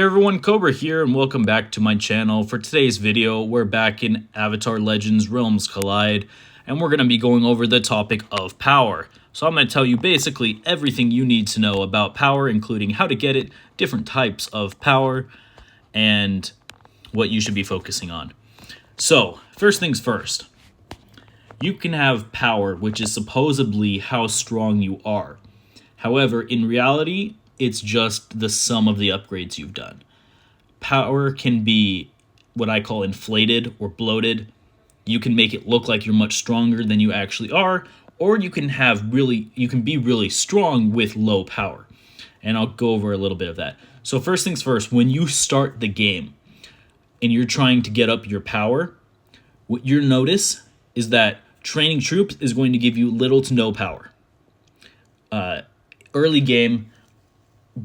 everyone, Cobra here, and welcome back to my channel. For today's video, we're back in Avatar Legends Realms Collide, and we're going to be going over the topic of power. So I'm going to tell you basically everything you need to know about power, including how to get it, different types of power, and what you should be focusing on. So, first things first. You can have power, which is supposedly how strong you are. However, in reality, it's just the sum of the upgrades you've done. Power can be what I call inflated or bloated. You can make it look like you're much stronger than you actually are, or you can be really strong with low power. And I'll go over a little bit of that. So first things first, when you start the game and you're trying to get up your power, what you'll notice is that training troops is going to give you little to no power. Early game,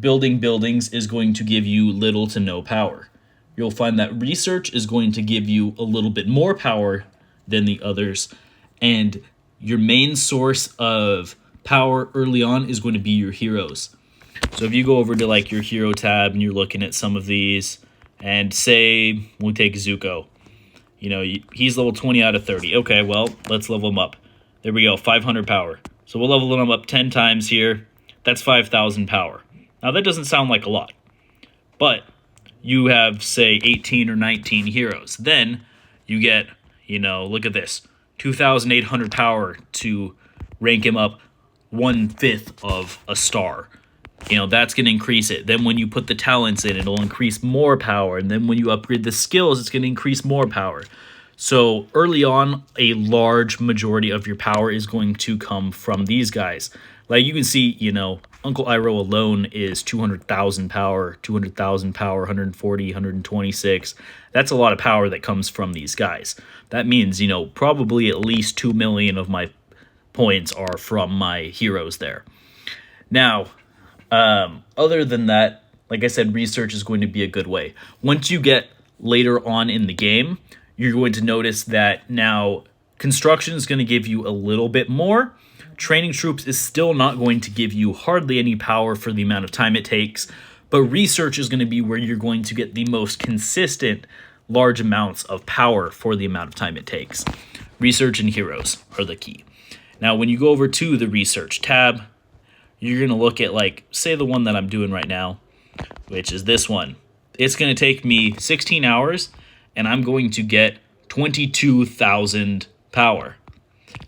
building buildings is going to give you little to no power. You'll find that research is going to give you a little bit more power than the others, and your main source of power early on is going to be your heroes. So if you go over to like your hero tab and you're looking at some of these, and say we'll take Zuko. You know, he's level 20 out of 30. Okay, well, let's level him up. There we go, 500 power. So we'll level him up 10 times here. That's 5,000 power. Now, that doesn't sound like a lot, but you have, say, 18 or 19 heroes. Then you get, look at this, 2,800 power to rank him up 1/5 of a star. That's going to increase it. Then when you put the talents in, it'll increase more power. And then when you upgrade the skills, it's going to increase more power. So early on, a large majority of your power is going to come from these guys. Like you can see, Uncle Iroh alone is 200,000 power, 140, 126. That's a lot of power that comes from these guys. That means, probably at least 2 million of my points are from my heroes there. Now, other than that, like I said, research is going to be a good way. Once you get later on in the game, you're going to notice that now construction is going to give you a little bit more. Training troops is still not going to give you hardly any power for the amount of time it takes, but research is going to be where you're going to get the most consistent large amounts of power for the amount of time it takes. Research and heroes are the key. Now, when you go over to the research tab, you're going to look at, like, say the one that I'm doing right now, which is this one. It's going to take me 16 hours, and I'm going to get 22,000 power.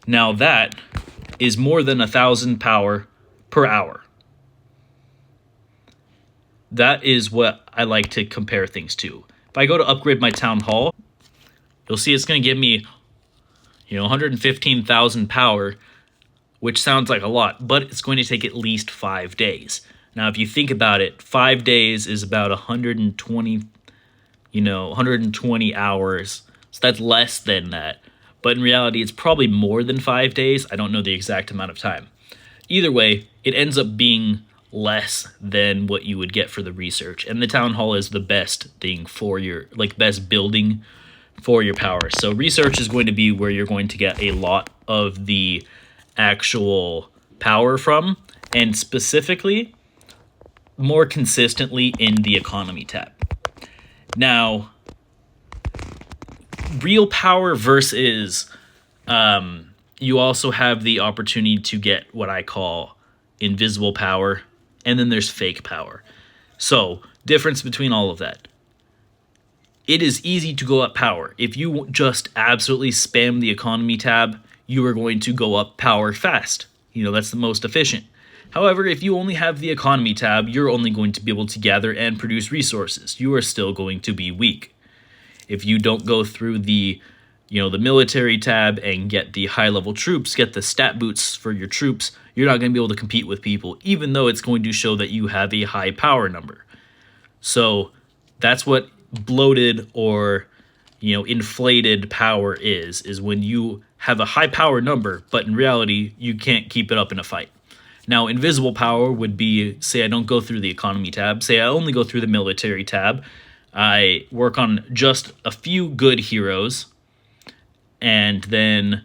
Now, that is more than 1,000 power per hour. That is what I like to compare things to. If I go to upgrade my town hall, you'll see it's going to give me, 115,000 power, which sounds like a lot, but it's going to take at least 5 days. Now, if you think about it, 5 days is about 120 hours. So that's less than that. But in reality, it's probably more than 5 days. I don't know the exact amount of time. Either way, it ends up being less than what you would get for the research. And the town hall is the best thing for your, best building for your power. So research is going to be where you're going to get a lot of the actual power from, and specifically, more consistently in the economy tab. Now, real power versus you also have the opportunity to get what I call invisible power, and then there's fake power. So, difference between all of that. It is easy to go up power. If you just absolutely spam the economy tab, you are going to go up power fast. That's the most efficient. However, if you only have the economy tab, you're only going to be able to gather and produce resources. You are still going to be weak. If you don't go through the military tab and get the high-level troops, get the stat boosts for your troops, you're not going to be able to compete with people, even though it's going to show that you have a high power number. So that's what bloated or, inflated power is when you have a high power number, but in reality, you can't keep it up in a fight. Now, invisible power would be, say I don't go through the economy tab, say I only go through the military tab, I work on just a few good heroes, and then,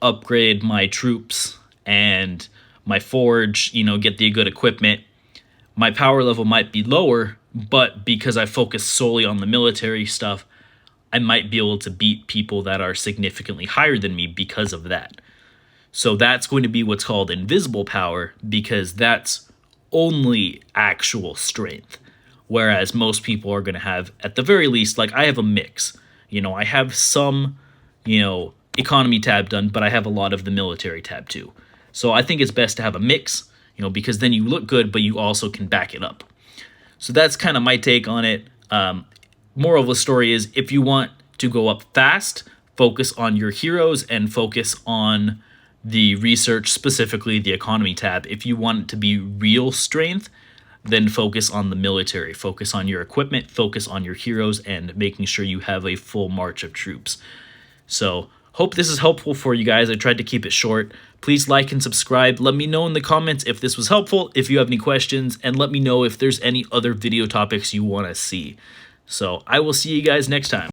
upgrade my troops and my forge, get the good equipment. My power level might be lower, but because I focus solely on the military stuff, I might be able to beat people that are significantly higher than me because of that. So that's going to be what's called invisible power, because that's only actual strength. Whereas most people are going to have, at the very least, like I have a mix. I have some, economy tab done, but I have a lot of the military tab too. So I think it's best to have a mix, because then you look good, but you also can back it up. So that's kind of my take on it. Moral of the story is, if you want to go up fast, focus on your heroes and focus on the research, specifically the economy tab. If you want it to be real strength, then focus on the military. Focus on your equipment, focus on your heroes, and making sure you have a full march of troops. So, hope this is helpful for you guys. I tried to keep it short. Please like and subscribe. Let me know in the comments if this was helpful, if you have any questions, and let me know if there's any other video topics you want to see. So, I will see you guys next time.